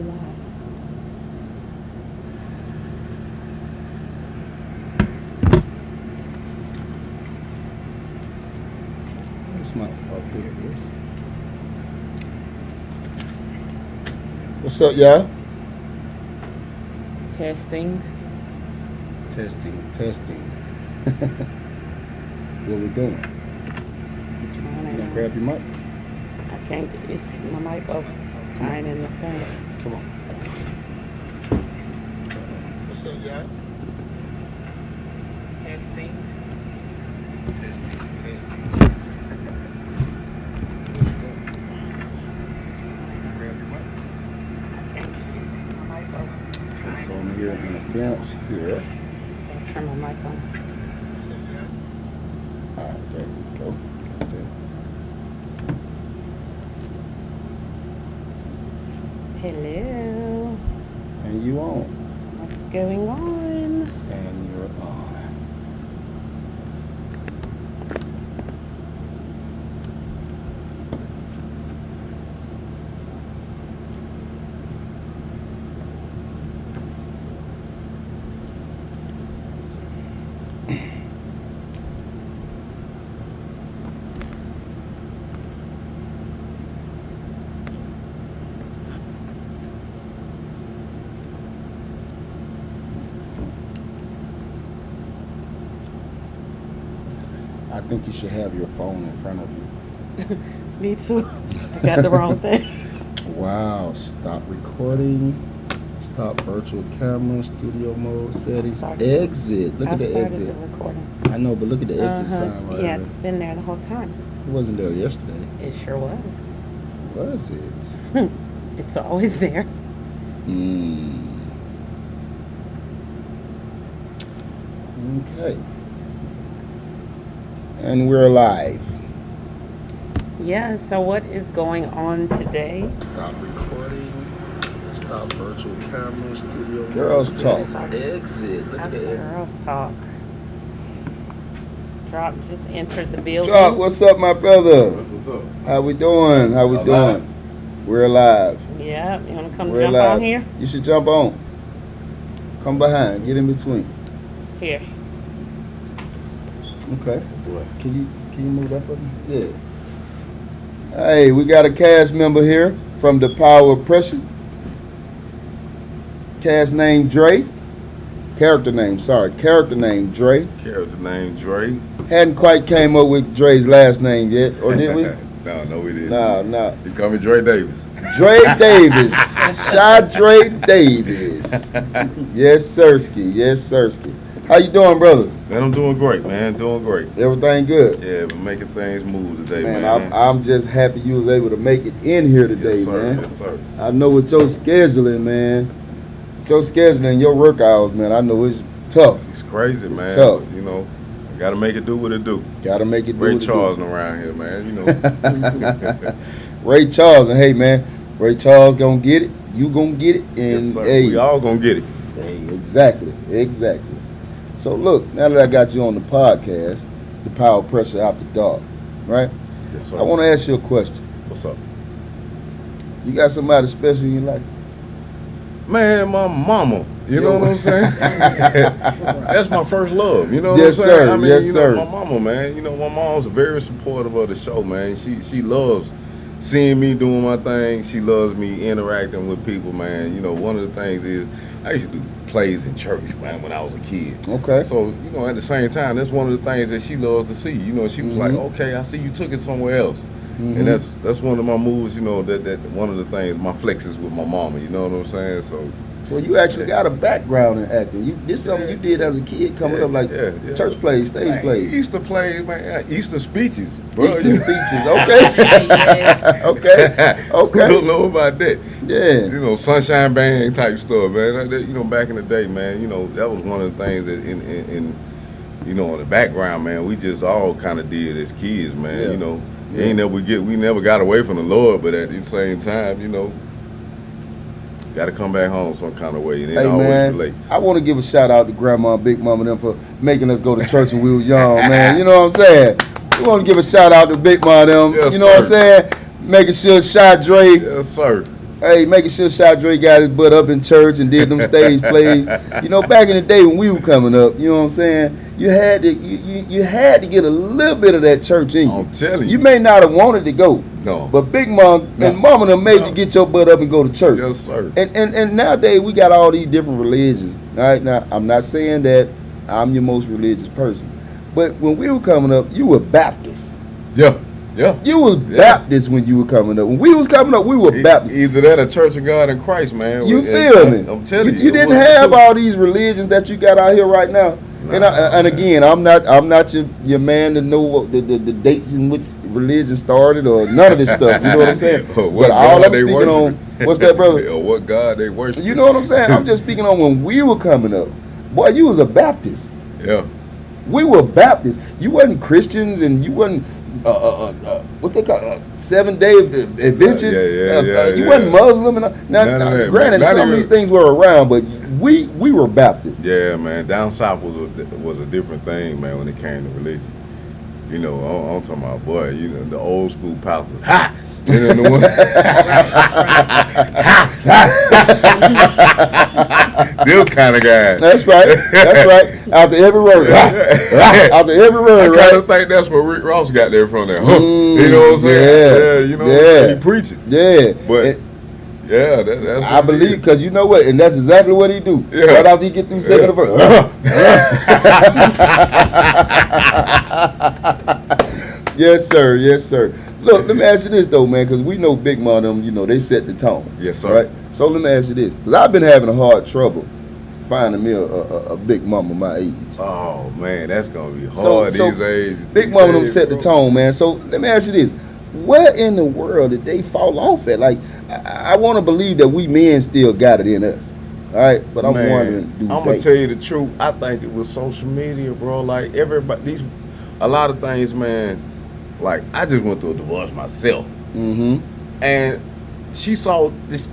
you live. It's my there it is. What's up, y'all? Testing. Testing. What we doing? You gonna grab your mic? I can't get this. My mic up. I ain't in the thing. Come on. What's up, y'all? Testing. Testing. Grab your mic. I can't get this. My mic up. Okay, so I'm here in the fence here. Can't turn my mic on. What's up, y'all? All right, there we go. Got that. Hello. And you on. What's going on? And you're on. I think you should have your phone in front of you. Me too. I got the wrong thing. Wow. Stop recording. Stop virtual camera, studio mode, settings, exit. Look at the exit. I started the recording. I know, but look at the exit sign right Yeah, there. it's been there the whole time. It wasn't there yesterday. It sure was. Was it? It's always there. Okay. And we're live. Yeah, so what is going on today? Stop recording. Stop virtual camera, studio. Girls talk. Exit. Look at That's the the exit. girls talk. Drop just entered the building. Drop, what's up, my brother? What's up? How we doing? Alive. We're alive. Yeah, you want to come We're jump alive. on here? You should jump on. Come behind. Get in between. Here. Okay. Can you move that for me? Yeah. Hey, we got a cast member here from The Power of Pressure. Cast name Dre. Character name Dre. Character name Dre. Hadn't quite came up with Dre's last name yet, or did we? No, we didn't. No. You call me Dre Davis. Dre Davis. Shy Dre Davis. Yes, Sirski. How you doing, brother? Man, I'm doing great, man. Doing great. Everything good? Yeah, we're making things move today, Man, man. I'm just happy you was able to make it in here today, Yes, sir. man. Yes, sir. I know with your scheduling, man. Your scheduling, your work hours, man. I know it's tough. It's crazy, man. tough. But, you know, I gotta make it do what it do. Gotta make it do Ray what it do. Charles around here, man. You know. Ray Charles, and hey, man, Ray Charles gonna get it. You gonna get it, and Yes, sir. hey, We all gonna get it. hey, exactly. So look, now that I got you on the podcast, The Power of Pressure After Dark, right? Yes, sir. I want to ask you a question. What's up? You got somebody special in your life? Man, my mama. You know what I'm saying? That's my first love. You know what Yes, I'm saying? sir. I mean, Yes, you sir. know, my mama, man. You know, my mom's very supportive of the show, man. She loves seeing me doing my thing. She loves me interacting with people, man. You know, one of the things is I used to do plays in church, man, when I was a kid. Okay. So, you know, at the same time, that's one of the things that she loves to see. You know, she was like, okay, I see you took it somewhere else. And that's one of my moves, you know, that one of the things, my flexes with my mama, you know what I'm saying? So you actually got a background in acting. This something you did as a kid coming up, like church plays, stage man, plays. Easter plays, man, Easter speeches. Bro. Easter speeches, okay. okay. Who don't know about that? Yeah. You know, Sunshine Band type stuff, man. You know, back in the day, man, you know, that was one of the things that in you know, in the background, man, we just all kind of did as kids, man. Yeah. You know, Yeah. we never got away from the Lord, but at the same time, you know, got to come back home some kind of way, and it Hey always man, relates. I want to give a shout out to Grandma and Big Mama them for making us go to church when we were young, man. You know what I'm saying? We want to give a shout out to Big Mama them. Yes, you know what I'm sir. saying? Making sure Shy Dre Yes, sir. Hey, making sure Shadre got his butt up in church and did them stage plays. You know, back in the day when we were coming up, you know what I'm saying? You had to you had to get a little bit of that church in you. I'm telling you. You may not have wanted to go. No. But Big Mom and Mama done made you get your butt up and go to church. Yes, sir. And nowadays we got all these different religions. All right, now I'm not saying that I'm your most religious person. But when we were coming up, you were Baptist. Yeah. Yeah. You was Baptist when you were coming up. When we was coming up, we were Baptist. Either that or Church of God in Christ, man. You feel me? I'm telling you. You didn't have all these religions that you got out here right now. Nah. And again, I'm not your man to know what the dates in which religion started or none of this stuff. You know what I'm saying? But all I'm speaking on, what's that, brother? Or what God they worship. You know what I'm saying? I'm just speaking on when we were coming up. Boy, you was a Baptist. Yeah. We were Baptists. You wasn't Christians, and you wasn't what they call 7-day Adventist. You wasn't Muslim. And now, granted, some of these things were around, but we were Baptists. Yeah, man. Down south was a different thing, man, when it came to religion. You know, I'm talking about, boy, you know, the old school pastors. Ha! You know the one. Them kind of guys. That's right. That's right. After every word. After every word. I kind of think that's where Rick Ross got there from. There. You know what I'm saying? Yeah. You know, he preaching. Yeah. But yeah, that's. I believe because you know what, and that's exactly what he do. Yeah. Right after he get through second verse. Yes, sir. Yes, sir. Look, let me ask you this though, man, because we know Big Mom, them, you know, they set the tone. Yes, sir. Right. So let me ask you this, because I've been having a hard trouble finding me a Big Mama my age. Oh man, that's gonna be hard these days. Big Mama them set the tone, man. So let me ask you this: where in the world did they fall off at? Like, I want to believe that we men still got it in us. All right, but I'm wondering. I'm gonna tell you the truth. I think it was social media, bro. Like everybody, a lot of things, man. Like I just went through a divorce myself, and she saw the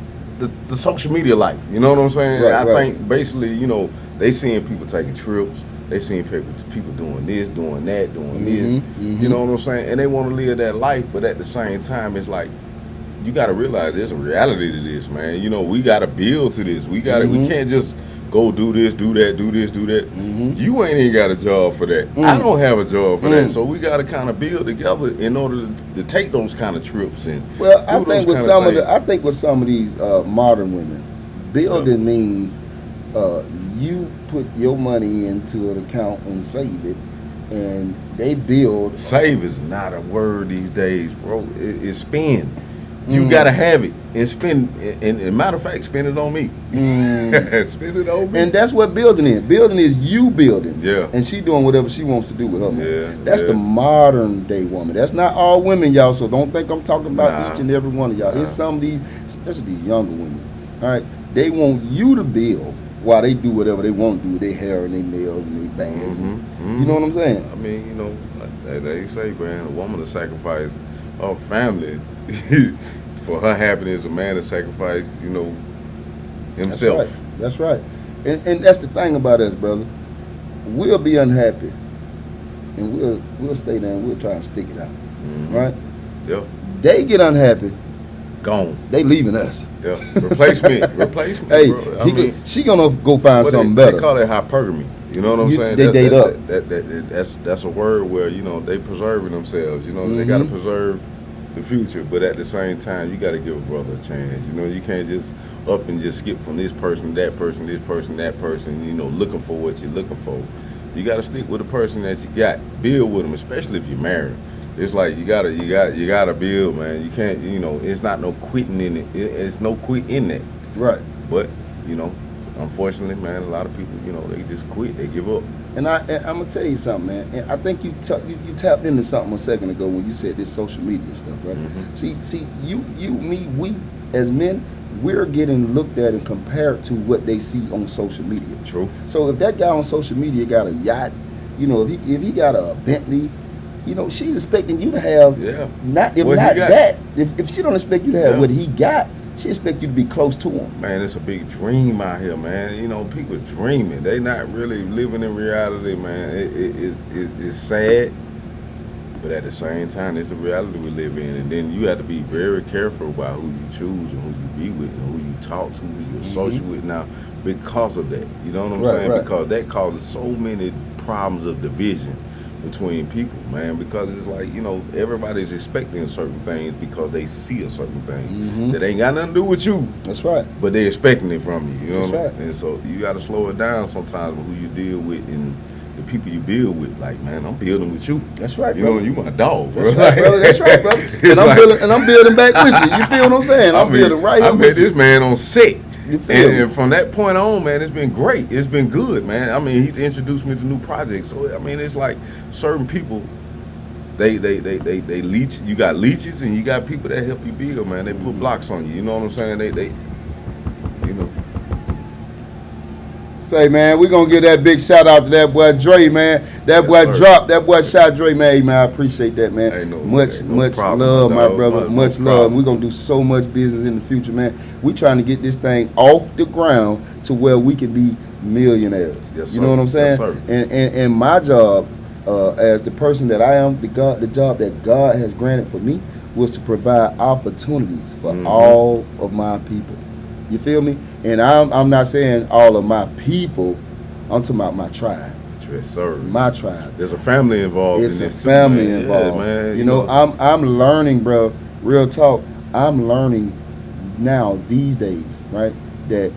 social media life. You know what I'm saying? Right, I think basically, you know, they seeing people taking trips. They seeing people doing this, doing that, doing this. You know what I'm saying? And they want to live that life, but at the same time, it's like you got to realize there's a reality to this, man. You know, we got to build to this. We got to. We can't just go do this, do that, do this, do that. You ain't even got a job for that. I don't have a job for that. So we got to kind of build together in order to take those kind of trips and. Well, I think with some of these modern women, building means you put your money into an account and save it, and they build. Save is not a word these days, bro. It's spend. You gotta have it and spend. And matter of fact, spend it on me. Spend it on me. And that's what building is. Building is you building. Yeah. And she doing whatever she wants to do with her money. Yeah. That's the modern day woman. That's not all women, y'all. So don't think I'm talking about each and every one of y'all. It's some of these, especially these younger women. All right. They want you to build while they do whatever they want to do with their hair and their nails and their bags. You know what I'm saying? I mean, you know, they say, man, a woman to sacrifice her family for her happiness. A man to sacrifice, you know, himself. That's right. And that's the thing about us, brother. We'll be unhappy, and we'll stay there and we'll try and stick it out, right? Yeah. They get unhappy. Gone. They leaving us. Yeah. Replacement. Hey, bro. she gonna go find something better. They call it hypergamy. You know what I'm saying? They date up. That's a word where, you know, they preserving themselves. You know, they got to preserve the future, but at the same time, you got to give a brother a chance. You know, you can't just up and just skip from this person, that person, this person, that person. You know, looking for what you're looking for. You got to stick with the person that you got. Build with them, especially if you're married. It's like you gotta build, man. You can't, you know, it's not no quitting in it. It's no quit in that. Right. But, you know, unfortunately, man, a lot of people, you know, they just quit. They give up. And I'm gonna tell you something, man. And I think you tapped into something a second ago when you said this social media stuff, right? See, you, me, we as men, we're getting looked at and compared to what they see on social media. True. So if that guy on social media got a yacht, you know, if he got a Bentley, you know, she's expecting you to have if she don't expect you to have what he got, she expect you to be close to him. Man, it's a big dream out here, man. You know, people dreaming. They not really living in reality, man. It's sad. But at the same time, it's the reality we live in, and then you have to be very careful about who you choose and who you be with and who you talk to, who you associate with now because of that. You know what I'm saying? Right. Because that causes so many problems of division between people, man, because it's like, everybody's expecting certain things because they see a certain thing that ain't got nothing to do with you, That's right. but they expecting it from you. You know That's what I right. mean? And so you got to slow it down sometimes with who you deal with and the people you build with. Like, man, I'm building with you. That's right, You know, brother. you my dog, bro. That's right, brother. That's right, brother. It's And I'm building back with you. You feel what I'm saying? I'm building right I here met with this you. man on set. You feel me? And from that point on, man, it's been great. It's been good, man. I mean, he's introduced me to new projects. So I mean, it's like certain people, they leech. You got leeches, and you got people that help you build, man. They put blocks on you. You know what I'm saying? They you know. Say, man, we gonna give that big shout out to that boy Dre, man. That Yes, boy sir. dropped. That boy shot Dre, man. Hey, man, I appreciate that, man. Ain't no much problem, love, my dog. brother. No Much love. problem. We gonna do so much business in the future, man. We trying to get this thing off the ground to where we can be millionaires. Yes, You know sir. what I'm saying? Yes, sir. And my job, as the person that I am, the job that God has granted for me was to provide opportunities for all of my people. You feel me? And I'm not saying all of my people. I'm talking about my tribe. Yes, sir. My tribe. There's a family involved It's in a this family too, man. involved. Yeah, man. You know, I'm learning, bro. Real talk. I'm learning now these days, right? That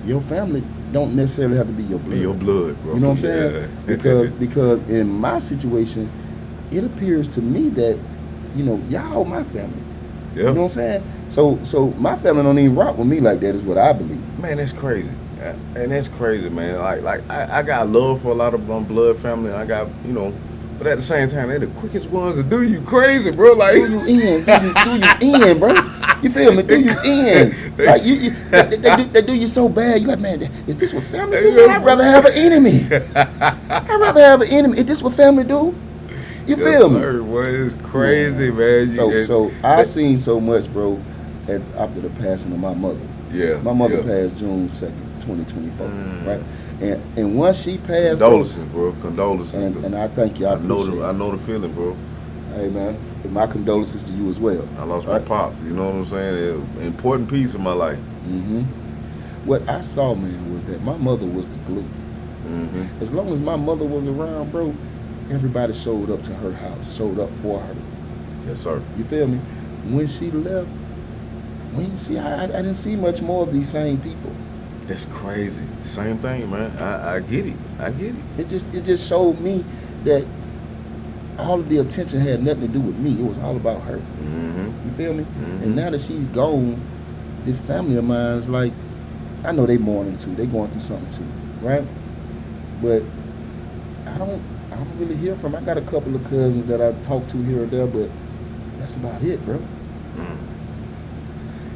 your family don't necessarily have to be your blood. be your blood, bro. You know what I'm saying? Yeah. Because in my situation, it appears to me that y'all my family. Yeah. You know what I'm saying? So my family don't even rock with me like that. Is what I believe. Man, that's crazy. And that's crazy, man. Like I got love for a lot of my blood family. I got, but at the same time, they're the quickest ones to do you crazy, bro. Like Do you in, bro? You feel me? Do you in? Like they do you so bad. You like, man, is this what family do? I'd rather have an enemy. I'd rather have an enemy. Is this what family do? You yes, feel me? sir, boy, it's crazy, man. So I seen so much, bro, after the passing of my mother. Yeah. My mother yeah. passed June 2nd, 2024, right? And once she passed, Condolences, bro. Condolences. and I thank you. I appreciate it. I know the feeling, bro. Hey, man, my condolences to you as well. I lost Right. my pops. You know what I'm saying? It was an important piece of my life. Mm-hmm. What I saw, man, was that my mother was the glue. Mm-hmm. As long as my mother was around, bro, everybody showed up to her house, showed up for her. Yes, sir. You feel me? When she left, we didn't see. I didn't see much more of these same people. That's crazy. Same thing, man. I get it. I get it. It just showed me that all of the attention had nothing to do with me. It was all about her. Mm-hmm. You feel me? Mhm. And now that she's gone, this family of mine is like, I know they mourning too. They going through something too, right? But I don't really hear from. I got a couple of cousins that I talk to here or there, but that's about it, bro.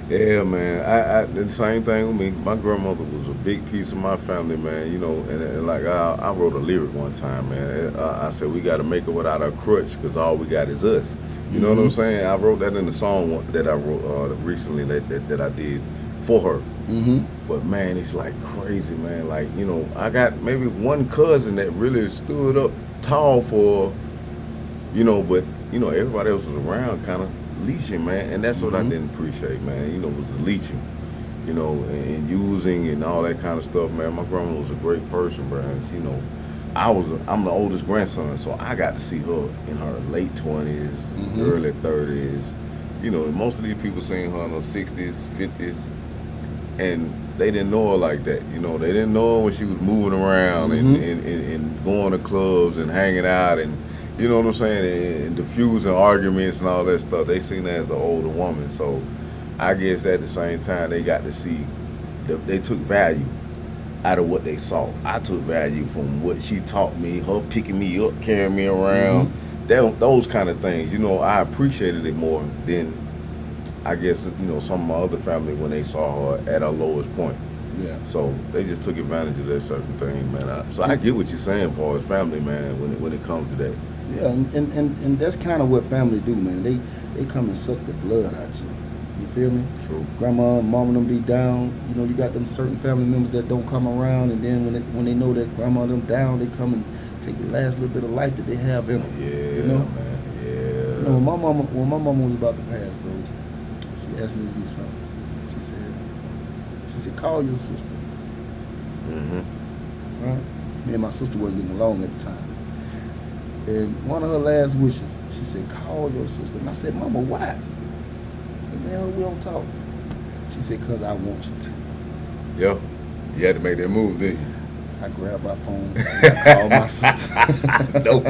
Yeah, man. I the same thing with me. My grandmother was a big piece of my family, man. You know, and like I wrote a lyric one time, man. I said we got to make it without our crutch because all we got is us. You know what I'm saying? I wrote that in the song that I wrote recently that I did for her. Mm-hmm. But man, it's like crazy, man. Like, I got maybe one cousin that really stood up tall for, but everybody else was around kind of leeching, man. And that's what I didn't appreciate, man. Was the leeching, and using and all that kind of stuff, man. My grandma was a great person, bro. And, I'm the oldest grandson, so I got to see her in her late 20s, early 30s. Most of these people seen her in her 60s, 50s. And they didn't know her like that. They didn't know her when she was moving around and going to clubs and hanging out and, you know what I'm saying, and diffusing arguments and all that stuff. They seen her as the older woman. So I guess at the same time, they got to see, they took value out of what they saw. I took value from what she taught me, her picking me up, carrying me around, those kind of things. I appreciated it more than I guess, some of my other family when they saw her at her lowest point. Yeah. So they just took advantage of that certain thing, man. So I get what you're saying, Paul, as family, man, when it comes to that. Yeah, and that's kind of what family do, man. They come and suck the blood out you. You feel me? True. Grandma and mama them be down. You got them certain family members that don't come around, and then when they know that grandma them down, they come and take the last little bit of life that they have in them. Yeah, you know? man. Yeah. You know, when my mama was about to pass, bro, she asked me to do something. She said, call your sister. Mm-hmm. Right? Me and my sister weren't getting along at the time. And one of her last wishes, she said, call your sister. And I said, Mama, why? And man, we don't talk. She said, because I want you to. Yo, you had to make that move, didn't you? I grabbed my phone and I called my sister. Nope.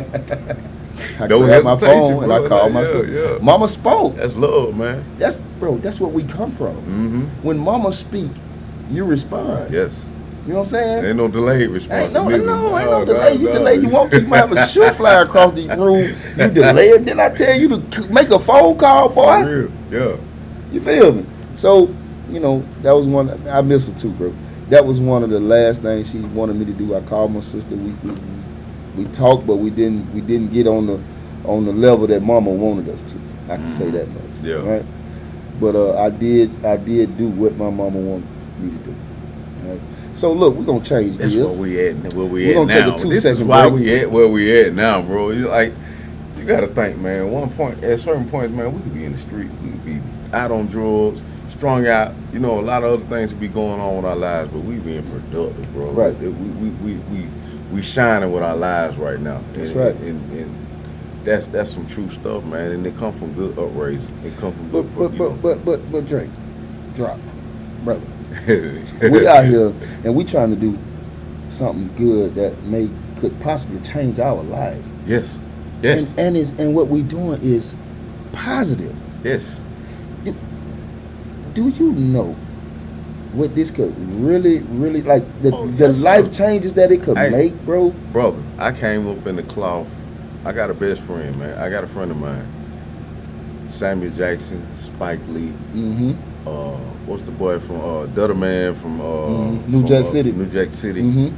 I No grabbed my hesitation, phone and I bro. called my Yeah, sister. yeah. Mama spoke. That's love, man. That's where we come from. Mm-hmm. When mama speak, you respond. Yes. You know what I'm saying? Ain't no delayed response. Ain't no Oh, delay. You delay. You want to. You might have a shoe fly across the room. You delay it. Then I tell you to make a phone call, boy. For real. Yeah. You feel me? So, you know, that was one. I miss her too, bro. That was one of the last things she wanted me to do. I called my sister. We talked, but we didn't get on the level that mama wanted us to. I can say that much. Yeah. Right. But I did do what my mama wanted me to do. Right? So look, we're gonna change That's this. where we at. Where we We're at gonna take now. a 2 This is second why break. we at where we at now, bro. You like, you gotta think, man. At certain points, man, we could be in the street. We could be out on drugs, strung out. You know, a lot of other things could be going on with our lives, but we being productive, bro. Right. We shining with our lives right now. That's And- right. And that's some true stuff, man. And it come from good uprising. It come from good. But Drake, drop, brother. We out here and we trying to do something good that could possibly change our lives. Yes. Yes. And what we doing is positive. Yes. Do you know what this could really, really like the Yes, life sir. changes that it could Hey. make, bro? Brother, I came up in the cloth. I got a best friend, man. I got a friend of mine. Samuel Jackson, Spike Lee. Mm-hmm. What's the boy from Dutter Man from New Jack City. New Jack City. Mm-hmm.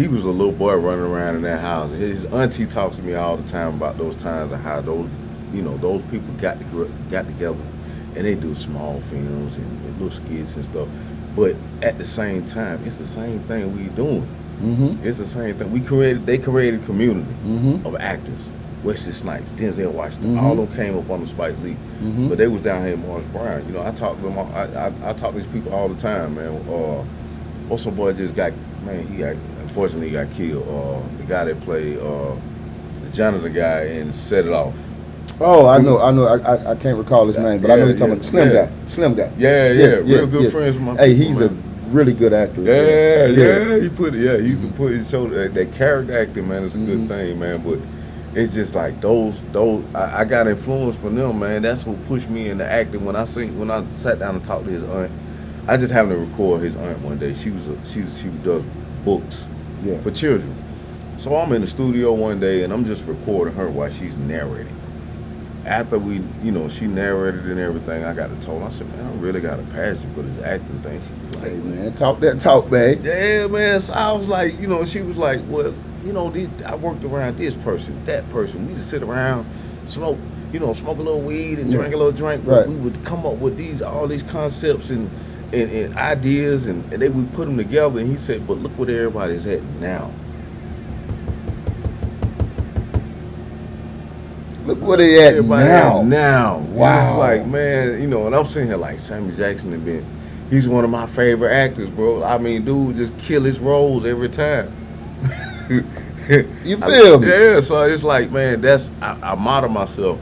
He was a little boy running around in that house. His auntie talks to me all the time about those times and how those people got together and they do small films and little skits and stuff. But at the same time, it's the same thing we doing. Mm-hmm. It's the same thing. They created a community Mm-hmm. of actors. Wesley Snipes, Denzel Washington, Mhm. all of them came up on the Spike Lee. Mhm. But they was down here in Morris Brown. You know, I talk to them. I talk to these people all the time, man. Also, boy just got, man. Unfortunately, he got killed. The guy that played the janitor guy and Set It Off. Oh, I know. I can't recall his name, but I know you're talking about Slim guy. Yeah, Yes, real yes, good yes. friends with my Hey, people, he's man. a really good actor. as Yeah, well. he used to put his shoulder. That character acting, man, is a good thing, man. But it's just like those. I got influence from them, man. That's what pushed me into acting. When I sat down and talked to his aunt, I just happened to record his aunt one day. She does books Yeah. for children. So I'm in the studio one day and I'm just recording her while she's narrating. After she narrated and everything, I got to told her, I said, man, I really got a passion for this acting thing. She was like, Hey man, talk that talk, man. yeah, man. So I was like, she was like, well, I worked around this person, that person. We just sit around, smoke a little weed and drink a little drink. Right. We would come up with all these concepts and ideas, and they would put them together. And he said, but look what everybody's at now. Look where they at Everybody now. at now. Wow. It's like, man, and I'm sitting here like Samuel Jackson he's one of my favorite actors, bro. I mean, dude just kill his roles every time. You feel me? Yeah, so it's like, man, I model myself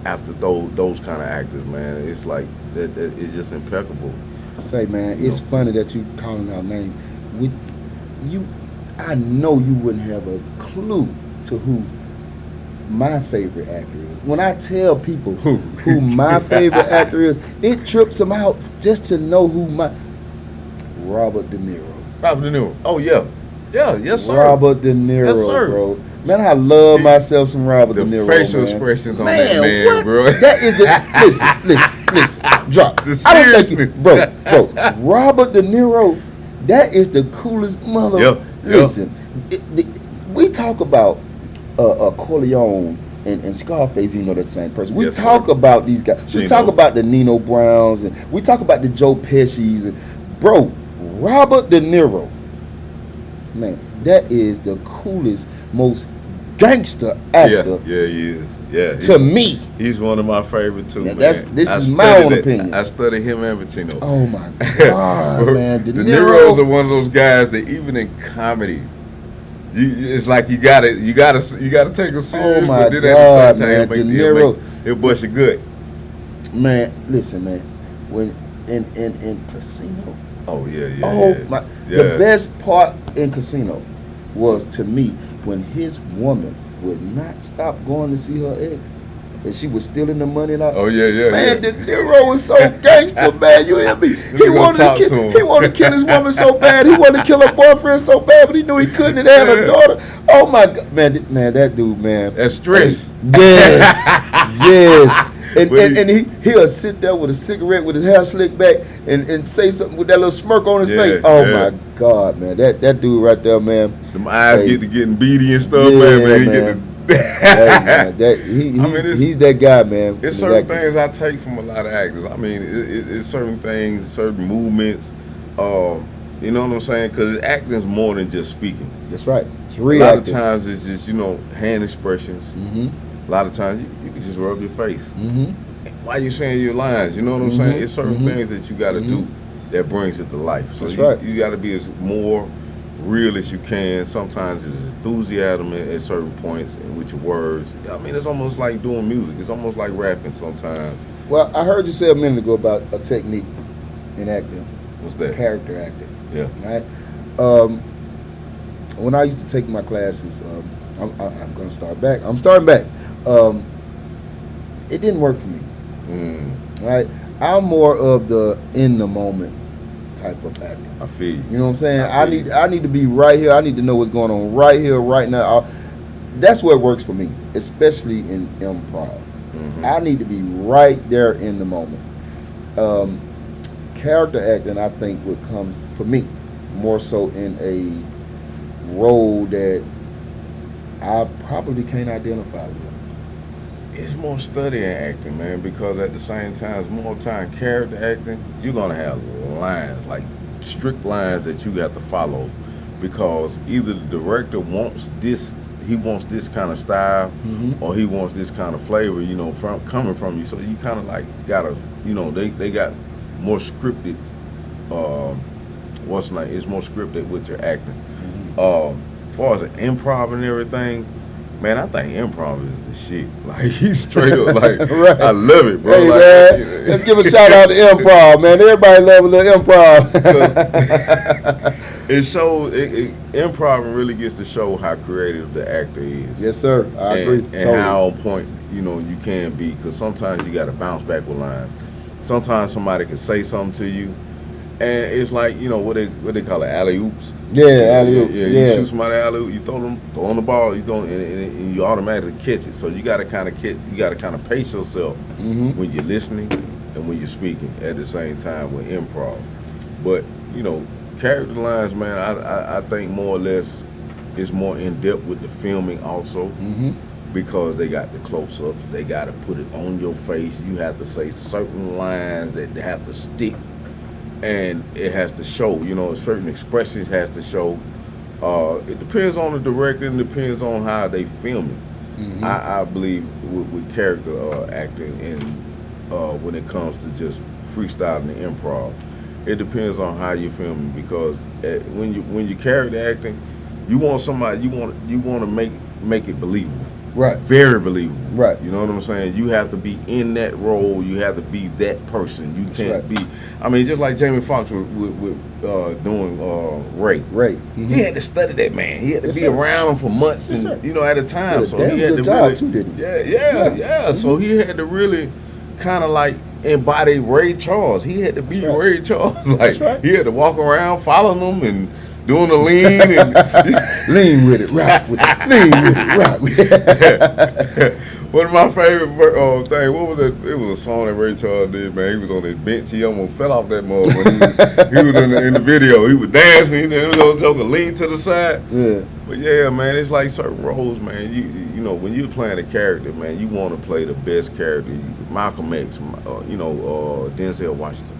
after those kind of actors, man. It's like that it's just impeccable. Say, man, it's funny that you calling out names. I know you wouldn't have a clue to who my favorite actor is. When I tell people who my favorite actor is, it trips them out just to know who Robert De Niro. Robert De Niro. Oh yeah, yes sir. Robert De Niro, Yes, sir. bro. Man, I love myself some Robert The De Niro. facial man. expressions on that man, what? bro. That is the listen. Drop. The I don't think seriousness. bro. Robert De Niro, that is the coolest mother. Yeah. Listen, we talk about Corleone and Scarface, they're the same person. We Yes, talk sir. about these guys. We Chino. talk about the Nino Browns, and we talk about the Joe Pesci's. And, bro, Robert De Niro man, that is the coolest, most gangster actor Yeah, he is. Yeah, to me. he's one of my favorite too, Now, man. this I is my studied own it. opinion. I study him and Pacino. Oh my God, man, De De Niro's are Niro. one of those guys that even in comedy, it's like you gotta take a serious, Oh my but then God, at the same man, time, De he'll Niro. he'll bust you good. Man, listen, man, when in Casino. Oh yeah. Oh yeah. my! Yeah. The best part in Casino was to me when his woman would not stop going to see her ex, and she was stealing the money. And all. Oh yeah. Man, De Niro was so gangster, man. You hear me? He gonna wanted talk to to him. kill. He wanted to kill his woman so bad. He wanted to kill her boyfriend so bad, but he knew he couldn't. And had a daughter. Oh my God, man, that dude, man. That's stress. Yes, yes. And, But he'll sit there with a cigarette with his hair slicked back and say something with that little smirk on his Yeah, face. Oh yeah. my God, man. That dude right there, man. Them eyes Hey. get to getting beady and stuff, Yeah, man. He man. get Hey, man, it's- he's that guy, man. It's He's certain that- things I take from a lot of actors. I mean, it's certain things, certain movements. You know what I'm saying? Because acting is more than just speaking. That's right. It's A lot of reacting. times it's just hand expressions. Mm-hmm. A lot of times you can just rub your face. Mm-hmm. Why you saying your lines? You know what I'm saying? It's certain things that you got to do that brings it to life. So That's right. You got to be as more real as you can. Sometimes it's enthusiasm at certain points and with your words. I mean, it's almost like doing music. It's almost like rapping sometimes. Well, I heard you say a minute ago about a technique in acting, What's that? character acting. Yeah. Right? When I used to take my classes, I'm going to start back. I'm starting back. It didn't work for me. Right? I'm more of the in the moment type of actor. I feel you. You know what I'm saying? I feel you. I need to be right here. I need to know what's going on right here, right now. That's what works for me, especially in improv. I need to be right there in the moment. Character acting, I think, what comes for me more so in a role that I probably can't identify with. It's more studying acting, man, because at the same time, it's more time character acting. You're gonna have lines, like strict lines that you got to follow, because either the director wants this, he wants this kind of style, or he wants this kind of flavor, from coming from you. So you kind of like gotta, they got more scripted. It's more scripted with your acting. As far as improv and everything. Man, I think improv is the shit. Like, he's straight up, like, Right. I love it, bro. Hey, like, man, let's give a shout out to improv, man. Everybody love a little improv. It shows, improv really gets to show how creative the actor is. Yes, sir. I agree. And Totally. how on point, you can be. Because sometimes you got to bounce back with lines. Sometimes somebody can say something to you, and it's like, what they call it, alley-oops. Yeah, alley-oop. Yeah, you shoot somebody alley-oop, you throw on the ball, you don't, and you automatically catch it. So you got to kind of pace yourself when you're listening and when you're speaking at the same time with improv. But character lines, man, I think more or less it's more in depth with the filming also, because they got the close-ups, they got to put it on your face. You have to say certain lines that they have to stick. And it has to show, certain expressions has to show. It depends on the director and depends on how they film it. I believe with character acting and when it comes to just freestyling and improv, it depends on how you're filming, because when you character acting, you want somebody, you want to make it believable. Right. Very believable. Right. You know what I'm saying? You have to be in that role. You have to be that person. You can't be. I mean, just like Jamie Foxx with doing Ray. Ray. He had to study that man. He had to Yes, be sir. around him for months Yes, and sir. at a time. Did a So damn he had good to job really, too, didn't he? Yeah. So he had to really kind of like embody Ray Charles. He had to be That's right. Ray Charles. Like, right. he had to walk around following them and doing the lean and Lean with it, rock with it. Lean with it, rock with it. one of my favorite thing, what was it? It was a song that Ray Charles did, man. He was on his bench. He almost fell off that mug when he was in the video. He was dancing. He was joking, lean to the side. Yeah. But yeah, man, it's like certain roles, man. You know, when you're playing a character, man, you want to play the best character. Malcolm X, Denzel Washington.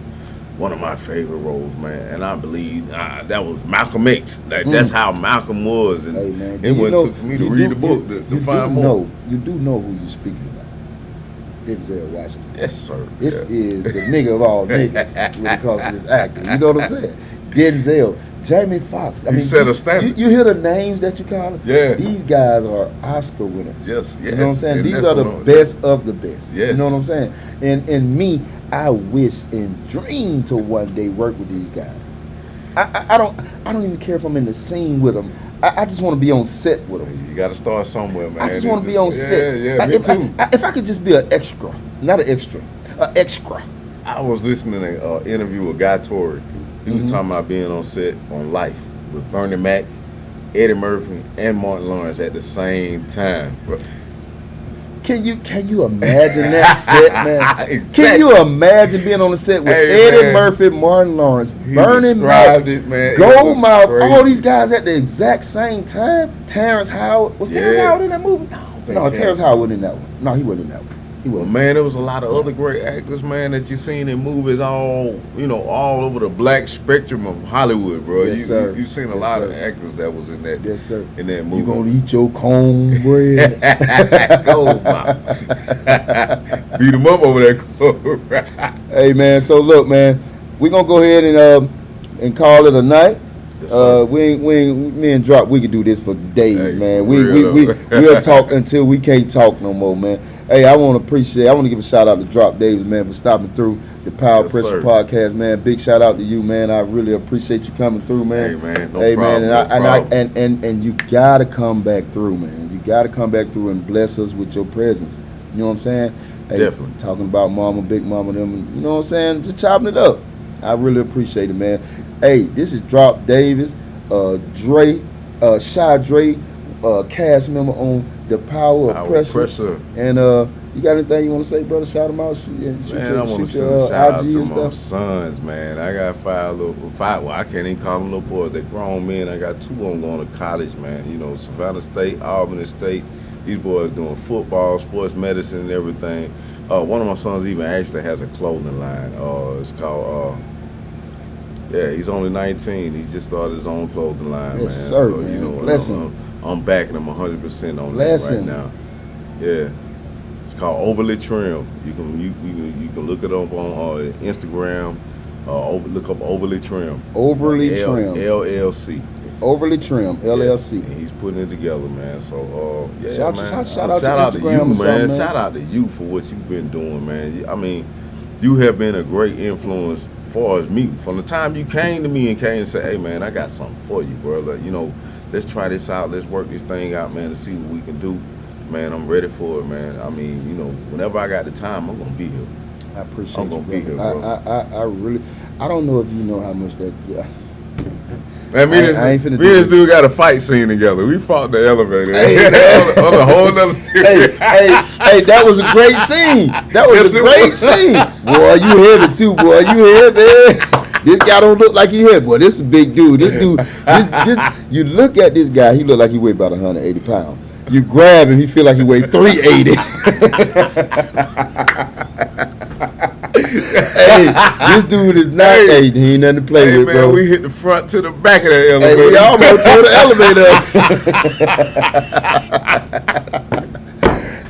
one of my favorite roles, man. And I believe that was Malcolm X. That's how Malcolm was. And Hey man, it wasn't took for me to read the book to find more. You do know who you're speaking about. Denzel Washington. Yes, sir. This is the nigga of all niggas when it comes to this acting. You know what I'm saying? Denzel, Jamie Foxx. I mean, set a standard. You hear the names that you call them? Yeah. These guys are Oscar winners. Yes, You know what I'm saying? and These that's are the what I'm- best of the best. Yes. You know what I'm saying? And me, I wish and dream to one day work with these guys. I don't even care if I'm in the scene with them. I just want to be on set with them. You got to start somewhere, man. I just want to be on set. Yeah, me too. If I could just be an extra, not an extra, an extra. I was listening to an interview with Guy Torrey. He was Mm-hmm. talking about being on set on Life with Bernie Mac, Eddie Murphy, and Martin Lawrence at the same time. Bro. Can you imagine that set, man? Exactly. Can you imagine being on the set with Hey, Eddie man. Murphy, Martin Lawrence, He Bernie Mac, described it, man. It was Goldmouth, crazy. all these guys at the exact same time? Terrence Howard. Was Terrence Yeah. Howard in that movie? No, Terrence Howard wasn't in that one. No, he wasn't in that one. He But wasn't. man, there was a lot of other great actors, man, that you seen in movies all over the black spectrum of Hollywood, bro. Yes, sir. You've seen a Yes, lot sir. of actors that was in that Yes, sir. in that You movie. gonna eat your cornbread? Goldmouth. Beat him up over that. Hey man, so look, man, we gonna go ahead and call it a night. Yes, sir. Me and Drop, we could do this for days, Hey, man. for We real, though. we'll talk until we can't talk no more, man. Hey, I want to give a shout out to Drop Davis, man, for stopping through the Power Yes, Pressure sir. Podcast, man. Big shout out to you, man. I really appreciate you coming through, man. Hey, man, no Hey, problem, man, no problem. and you gotta come back through, man. You gotta come back through and bless us with your presence. You know what I'm saying? Hey, Definitely. Talking about Mama, Big Mama, them. You know what I'm saying? Just chopping it up. I really appreciate it, man. Hey, this is Drop Davis, Dre, Shy Dre, cast member on the Power of Pressure. And you got anything you want to say, brother? Shout them out. Man, I want to send a shout out to my sons, man. I got five. Well, I can't even call them little boys. They're grown men. I got two of them going to college, man. You know, Savannah State, Albany State. These boys doing football, sports medicine, and everything. One of my sons even actually has a clothing line. It's called. He's only 19. He just started his own clothing line, man. Yes, sir, So, man. you know, Bless him. I'm backing him 100% on Bless that right him. now. Yeah. It's called Overly Trim. You can look it up on Instagram. Look up Overly Trim. Overly Trim. LLC. Overly Trim, LLC. Yes, and he's putting it together, man. So yeah, Shout man. out to to Instagram you, or man. something, man. Shout out to you for what you've been doing, man. I mean, you have been a great influence far as me. From the time you came to me and came and said, "Hey, man, I got something for you, bro. Like, let's try this out. Let's work this thing out, man, to see what we can do." Man, I'm ready for it, man. I mean, whenever I got the time, I'm gonna be here. I appreciate I'm gonna you, be brother. here, bro. I really, I don't know if you know how much that. Yeah. Man, me I ain't finna and do this this. dude got a fight scene together. We fought in the elevator. Hey, man. on a whole nother series. hey, that was a great scene. That was Yes, a it great was. scene. Boy, you heavy too, boy. You heavy. This guy don't look like he heavy. Boy, this is a big dude. This dude, you look at this guy, he look like he weigh about 180 pounds. You grab him, he feel like he weigh 380. Hey, this dude is not. Hey, he ain't nothing to play Hey, with, man, bro. we hit the front to the back of that Hey, elevator. we almost tore the elevator.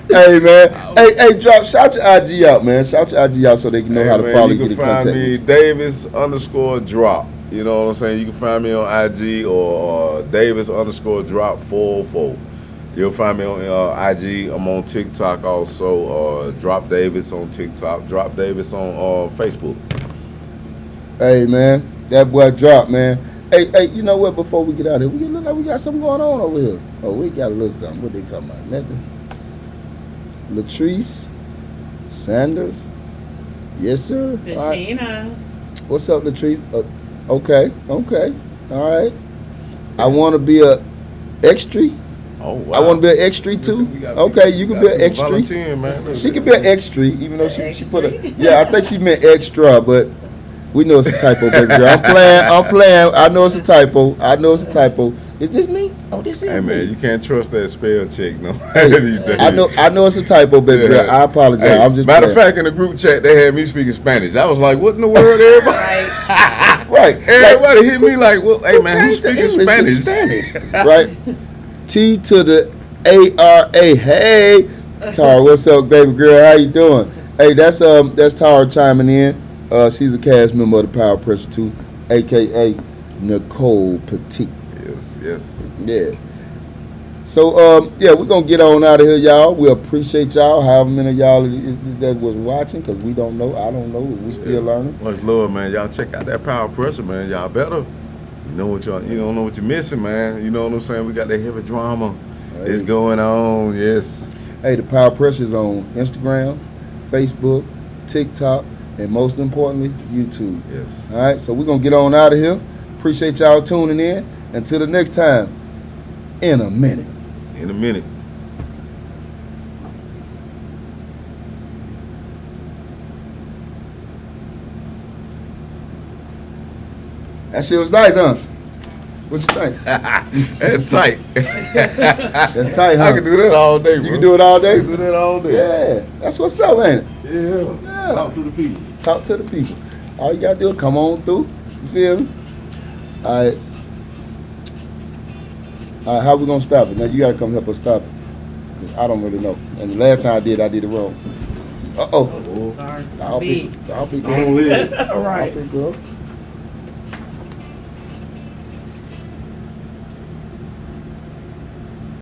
Hey man, hey, Drop, shout your IG out, man. Shout your IG out so they can know Hey, how to man, follow you. you, Can get in find contact. me Davis_drop. You know what I'm saying? You can find me on IG or Davis_drop 404. You'll find me on IG. I'm on TikTok also. Drop Davis on TikTok. Drop Davis on Facebook. Hey man, that boy Drop, man. Hey, you know what? Before we get out of here, we look like we got something going on over here. Oh, we got a little something. What they talking about? Nothing. Latrice Sanders. Yes, sir. All right. Vagina. What's up, Latrice? Okay. All right. I want to be a extra. Oh, wow. I want to be an extra too. Okay, you can be an extra. Volunteering, man. Look, She could be an extra, even though she put a. Extra? Yeah, I think she meant extra, but we know it's a typo, baby girl. I'm playing. I know it's a typo. Is this me? Oh, this is Hey man, me. you can't trust that spell check no Hey, these days. I know it's a typo, baby girl. I apologize. Hey, I'm just matter of playing. fact, in the group chat, they had me speaking Spanish. I was like, "What in the world, everybody?" Right. Everybody hit me like, "Well, hey Who man, who's changed the speaking English Spanish?" to Spanish, right? T to the ARA. Hey, Tara, what's up, baby girl? How you doing? Hey, that's Tara chiming in. She's a cast member of the Power Pressure 2, aka Nicole Petit. Yes. Yeah. So yeah, we're gonna get on out of here, y'all. We appreciate y'all, however many of y'all that was watching, because we don't know. I don't know. We still learning. Much love, man. Y'all check out that Power Pressure, man. Y'all better. You know what you don't know what you're missing, man. You know what I'm saying? We got that heavy drama. Hey. It's going on. Yes. Hey, the Power Pressure is on Instagram, Facebook, TikTok, and most importantly, YouTube. Yes. All right, so we're gonna get on out of here. Appreciate y'all tuning in. Until the next time, in a minute. In a minute. That shit was nice, huh? What you think? That's tight. That's tight, huh? I can do that all day, bro. You can do it all day? I can do that all day. Yeah, that's what's up, ain't it? Yeah. Talk to the people. Talk to the people. All you gotta do is come on through. You feel me? All right. All right, how we gonna stop it? Now you gotta come help us stop it. 'Cause I don't really know. And the last time I did it wrong. Uh-oh. Sorry. I'll B. pick Don't live. All right. girl.